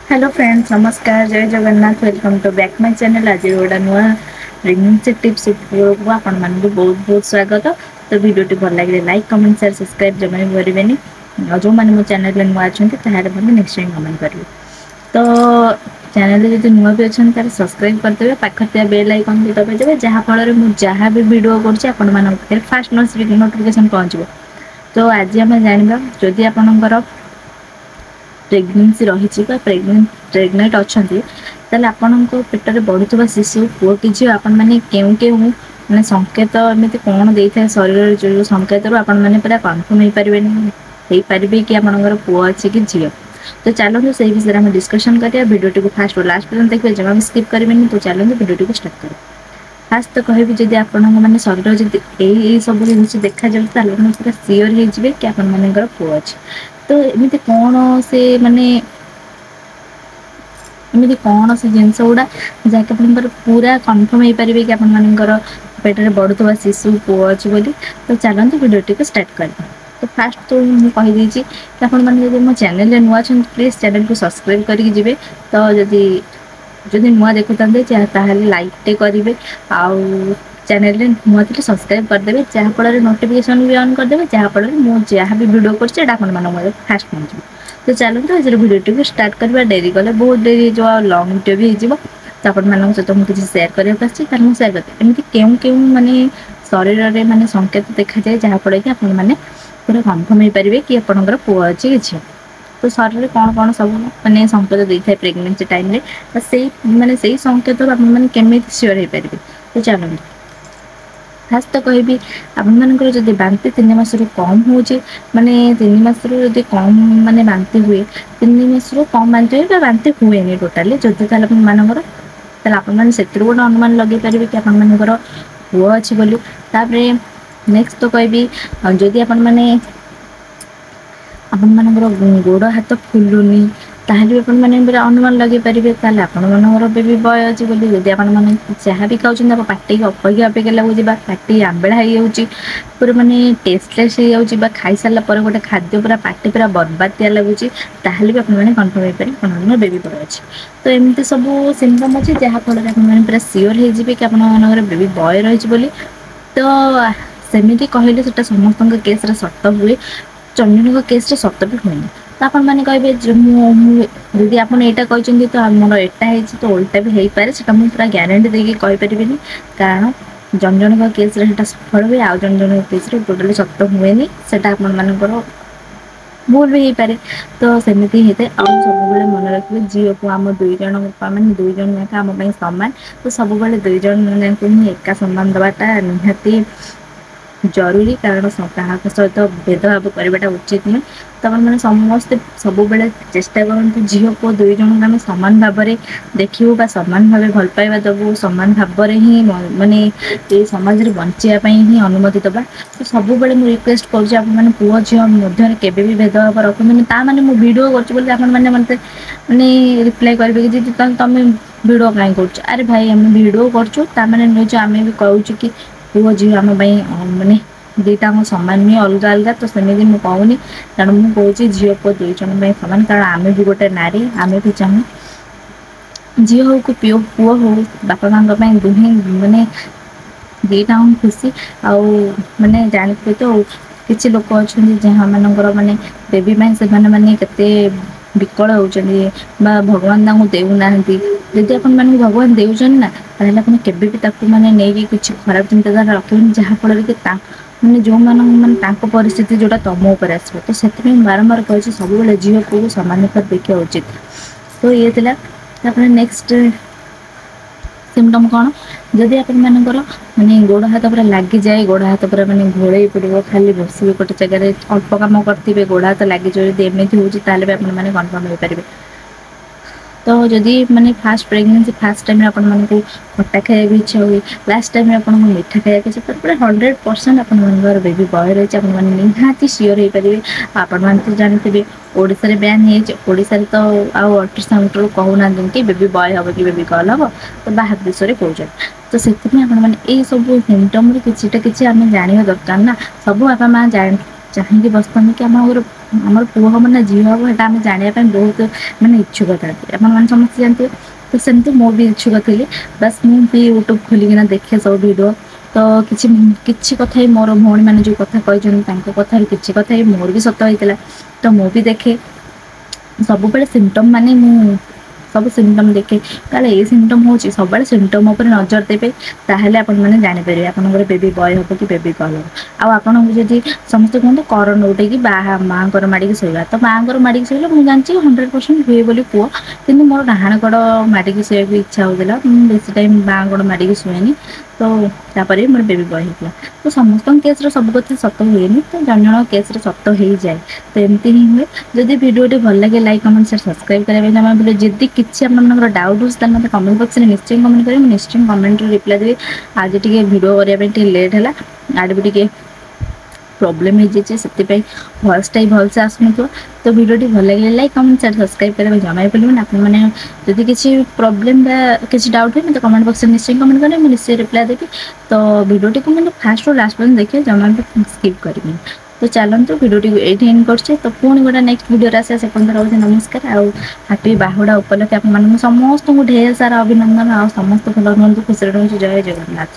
Hello friends, नमस्कार, जय Jagannath. Welcome to back my channel. आज गोटा नुआ प्रेगनेंसी टिप्स उपयोग आपण मानक बहुत बहुत स्वागत। तो वीडियो भल लगे लाइक कमेंट शेयर सब्सक्राइब जमा भी करेंगे और जो मैंने मो चैनल नुआ अच्छा निश्चय कमेंट करेंगे। तो चैनल जब नुआ भी अच्छा तार सब्सक्राइब करदे, पाखे बेल आइकन भी दबाइदेवे, जहाँफल मुझे जहाँ भी भिड कर फास्ट नोटिफिकेशन पहुँचो। तो आज आम जाना जदि आपणकर प्रेगनेंसी रही प्रेग्नेंट अच्छा ताल आपण पेटर बढ़ुवा शिशु पुओ कि झील आपण मैंने केउ केउ मैंने संकेत एमती कौन दे था शरीर जो संकेत आपण मैंने पूरा कन्फर्म हो पारे कि आपंकर पुओ अच्छे कि झील। तो चलते से विषय में डिस्कसन करिया। वीडियो को फास्ट लास्ट पर्यंत देखिए, जमा भी स्किप करेंगे। तो चलते वीडियो को स्टार्ट करें। फास्ट तो कहबी जब आपण मैंने शरीर जब यही सब जिन देखा जाए पूरा सियोर हो कि आपण मानकर पुओ अच्छे। तो एमती कौन से माने एमती कौन से जिनस गुड़ा जहाँकि आप पूरा कन्फर्म हो पारे कि आपर पेटर बढ़ुवा शिशु पुओ अच्छे बोली। तो चलते वीडियो को स्टार्ट करें। तो फास्ट तो मुझे कहीदे कि आपड़ी मो चैनल नुआ प्लीज चैनल को सब्सक्राइब करके जी। तो जदि नुआ देखुता लाइक टे करेंगे आउ चैनल नुआ थे सब्सक्राइब करदे, जहाँफल नोटिफिकेशन भी ऑन करदे, जहाँफल मुझे जहाँ भी वीडियो कर फास्ट पहुँचे। तो चलते आज वीडियो को स्टार्ट करवा। डेरी कले बहुत डेरी जो लंग वीडियो भी हो। तो आप सहित मुझे किसी सेयार करने सेयार करते एमती केउ केउ माने शरीर में माने संकेत देखा जाए जहाँफल कि आपने पूरा कन्फर्म हो पारे कि आपंकर पुओ अच्छे कि झील। तो शरीर कौन कौन सब माने संकेत दे था प्रेगनेंसी टाइम रे, तो से माने से संकेत आपने सियोर हो पारे। तो चलते फास्ट तो कहबी आपंकर जब बांति 3 मास कम हो माने 3 मास कम माने बांति हुए, 3 मास कम बांति हुए बांति हुए टोटाली जदि मानकर से गोटे अनुमान लगे पारे कि आपर पुओ अच्छे बोली। नेक्स्ट तो कहबी जदि आपण मानकर गोड़ हाथ फुलुनी ताहले भी आपने अनुमान लगे पारे आपंकर बेबी बॉय अच्छे बोली। जदि आपने जहाँ भी खाऊँ पार्टी अपेक्षा अपेक्षा लगुच पार्टी आंबेड़ा हो पूरा माने टेस्टलेस हो खाई सारा गोटे खाद्य पूरा पार्टी पूरा बर्बादिया लगुच ताहले भी आपने कन्फर्म हो पारे आपंकर बेबी बॉय अच्छे। तो एमती सब सिम्पटम अच्छे जहाँफल आपने पूरा सियोर हो कि आपंकर बेबी बॉय रही बोली। तो सेमती कहले से समस्त केस सत हुए, जन केस सत भी हुए। तो आपण मैंने कहे जदि आप यहाँ कहते तो मोर यहाँ तो उल्टा भी हो पाए, से मुझे पूरा ग्यारंटी देकी कहीपरि कारण जन जन केस सफल हुए आउ जन जन केस टोटाली सत हुए से आपर भूल भी हो पारे। तो सेमती होता है। आउ सब मन रखिए झील को आम दुई जन मैंने दुई जन जाक आम सामान। तो सब दुई जन जाक ही एका सम्मान दवाटा निहाती जरूरी, कारण क्या सहित भेदभाव करवाटा उचित नुहे। तो मैंने समस्ते सब चेष्टा करूँ झील पुओ दुई जन आम सामान भाव में देखू सामान भाव भल पाइबा देवु, सामान भाव में ही माने ये समाज में बचाई ही अनुमति दबा। तो सब मुझे रिक्वेस्ट करें पुओ झील मध्य केवे भी भेदभाव रखते ता मैंने मुझे वीडियो करते मैंने रिप्लाई करेंगे कि तुम वीडियो कहीं कर। अरे भाई आम वीडियो कर आम भी कहूँ कि पुओ झील आम माने दुईटा सामान नुहे अलग अलग। तो सेमती मुझे कहूनी, कारण मुझे कहूँ झील पुओ दुई जन सामान, कारण आम भी गोटे नारी, आम भी चाहूँ झील हो कि पुओ हो बापा माँ दुहे माने दुईटा खुशी। आउ माने जानी तो किसी लोक अच्छा जहाँ मानकर माने बेबी से माने केते विकल होती भगवान देना। जदि आप भगवान देउछन ना ताहले आपन केबे भी ताकू माने नेकी कुछ खराब चिंताधारा रखिबेन, जहाँफल कि मैंने जो मैंने परिस्थिति जोटा तुम उपर आसो। तो से बारंबार कही सब झील पुओ सामान देखा उचित। तो ये थिला। नेक्स्ट सिम्पटम कौन, जदि आप माने गोड़ हाथ पूरा लगी जाए, गोड़ हाथ पूरा माने घोड़े पड़ो, खाली बस गोटे जगह अल्प कम करेंगे गोड़ हाथ लगी जाए एमती हो कन्फर्म हो पारे। तो जदि माने फास्ट प्रेगनेंसी फास्ट टाइम आप खट्टा खाया भी इच्छा हुए, लास्ट टाइम आपको मीठा खाया इच्छा, पूरा 100% आप बेबी बॉय रही है निहाती सियोर हो पारे। आपण तो जानते ओडिशा रे बैन होड़शा तो आउ अल्ट्रासाउंड कहूना कि बेबी बॉय हम कि बेबी गर्ल हम, तो बाहर देश में कहते। तो से आप सब सिम्पटम किसी आम जाना दरकार ना। सब बापा माँ चाहिए बसता कि आम ଆମର ପୁଅ ହବ ନା ଝିଅ ହବ ସେଟା ଆମେ ଜାଣିବା ପାଇଁ ବହୁତ ମାନେ ଇଚ୍ଛୁକ ଥାନ୍ତି, ଆପଣ ମାନେ ସମସ୍ତେ ଜାଣିଥିବେ। ତ ସେମିତି ମୁଁ ବି ଇଚ୍ଛୁକ ଥିଲି, ବାସ୍ ମୁଁ ବି ୟୁଟ୍ୟୁବ ଖୋଲିକିନା ଦେଖେ ସବୁ ଭିଡ଼ିଓ। ତ କିଛି କଥା ହିଁ ମୋର ଭଉଣୀ ମାନେ ଯୋଉ କଥା କହିଛନ୍ତି ତାଙ୍କ କଥାରୁ କିଛି କଥା ହିଁ ମୋର ବି ସତ ହେଇଥିଲା। ତ ମୁଁ ବି ଦେଖେ ସବୁବେଳେ ସିମ୍ପଟମ୍ ମାନେ ମୁଁ ସବୁ ସିମ୍ପଟମ୍ ଦେଖେ, କାଳେ ଏଇ ସିମ୍ପଟମ୍ ହଉଛି ସବୁବେଳେ ସିମ୍ପଟମ୍ ଉପରେ ନଜର ଦେବେ। ତାହେଲେ ଆପଣ ମାନେ ଜାଣିପାରିବେ ଆପଣଙ୍କର ବେବି ବୟ ହବ କି ବେବି ଗର୍ଲ ହବ। ଆଉ ଆପଣଙ୍କୁ ଯଦି ସମସ୍ତେ କୁହନ୍ତି କର ନଉଟେଇକି ମାଆଙ୍କର ମାଡ଼ିକି ଶୋଇବା, ତ ମାଆଙ୍କର ମାଡ଼ିକି ଶୋଇଲେ ମୁଁ ଜାଣିଛି 100% ହୁଏ ବୋଲି ପୁଅ। କିନ୍ତୁ ମୋର ଡାହାଣ କଡ଼ ମାଡ଼ିକି ଶୋଇବାକୁ ଇଚ୍ଛା ହଉଥିଲା, ମୁଁ ବେଶୀ ଟାଇମ୍ ବାଁ କଡ଼ ମାଡ଼ିକି ଶୁଏନି। ତ ତାପରେ ବି ମୋର ବେବି ବୟ ହେଇଥିଲା। ତ ସମସ୍ତଙ୍କ କେସରେ ସବୁ କଥା ସତ ହୁଏନି, ତ ଜଣ ଜଣଙ୍କ କେସରେ ସତ ହେଇଯାଏ। ତ ଏମିତି ହିଁ ହୁଏ। ଯଦି ଭିଡ଼ିଓଟି ଭଲ ଲାଗେ ଲାଇକ୍ କମେଣ୍ଟ ସେୟାର ସବସ୍କ୍ରାଇବ୍ କରିବା ପାଇଁ ଜମା ଭୁଲିବେ, ଯଦି କିଛି ଆପଣମାନଙ୍କର ଡାଉଟ୍ ହଉଛି ତାହେଲେ ମୋତେ କମେଣ୍ଟ ବକ୍ସରେ ନିଶ୍ଚୟ କମେଣ୍ଟ କରିବେ, ମୁଁ ନିଶ୍ଚୟ କମେଣ୍ଟରେ ରିପ୍ଲାଏ ଦେବି। ଆଜି ଟିକେ ଭିଡ଼ିଓ କରିବା ପାଇଁ ଟିକେ ଲେଟ୍ ହେଲା, ଆଡେ ବି ଟିକେ ପ୍ରୋବ୍ଲେମ୍ ହେଇଯାଇଛି, ସେଥିପାଇଁ ଭଏସ୍ଟା ବି ଭଲସେ ଆସୁନଥିବ। ତ ଭିଡ଼ିଓଟି ଭଲ ଲାଗିଲେ ଲାଇକ୍ କମେଣ୍ଟ ସେୟାର ସବସ୍କ୍ରାଇବ୍ କରିବା ପାଇଁ ଜମା ବି ଭୁଲିବେନି। ଆପଣମାନେ ଯଦି କିଛି ପ୍ରୋବ୍ଲେମ୍ ବା କିଛି ଡାଉଟ୍ ହୁଏ ମୋତେ କମେଣ୍ଟ ବକ୍ସରେ ନିଶ୍ଚୟ କମେଣ୍ଟ କରିବେ, ମୁଁ ନିଶ୍ଚୟ ରିପ୍ଲାଏ ଦେବି। ତ ଭିଡ଼ିଓଟିକୁ ମାନେ ଫାଷ୍ଟରୁ ଲାଷ୍ଟ ପର୍ଯ୍ୟନ୍ତ ଦେଖିବେ, ଜମା ବି ସ୍କିପ୍ କରିବେନି। ତ ଚାଲନ୍ତୁ ଭିଡ଼ିଓଟିକୁ ଏଇଠି ଏଣ୍ଡ କରୁଛି, ତ ପୁଣି ଗୋଟେ ନେକ୍ସଟ ଭିଡ଼ିଓରେ ଆସିବା, ସେ ପର୍ଯ୍ୟନ୍ତ ରହୁଛି ନମସ୍କାର। ଆଉ ହାପି ବାହୁଡ଼ା ଉପଲକ୍ଷେ ଆପଣମାନଙ୍କୁ ସମସ୍ତଙ୍କୁ ଢେର ସାରା ଅଭିନନ୍ଦନ, ଆଉ ସମସ୍ତେ ଭଲ ରୁହନ୍ତୁ, ଖୁସିରେ ରୁହନ୍ତୁ, ଜୟ ଜଗନ୍ନାଥ।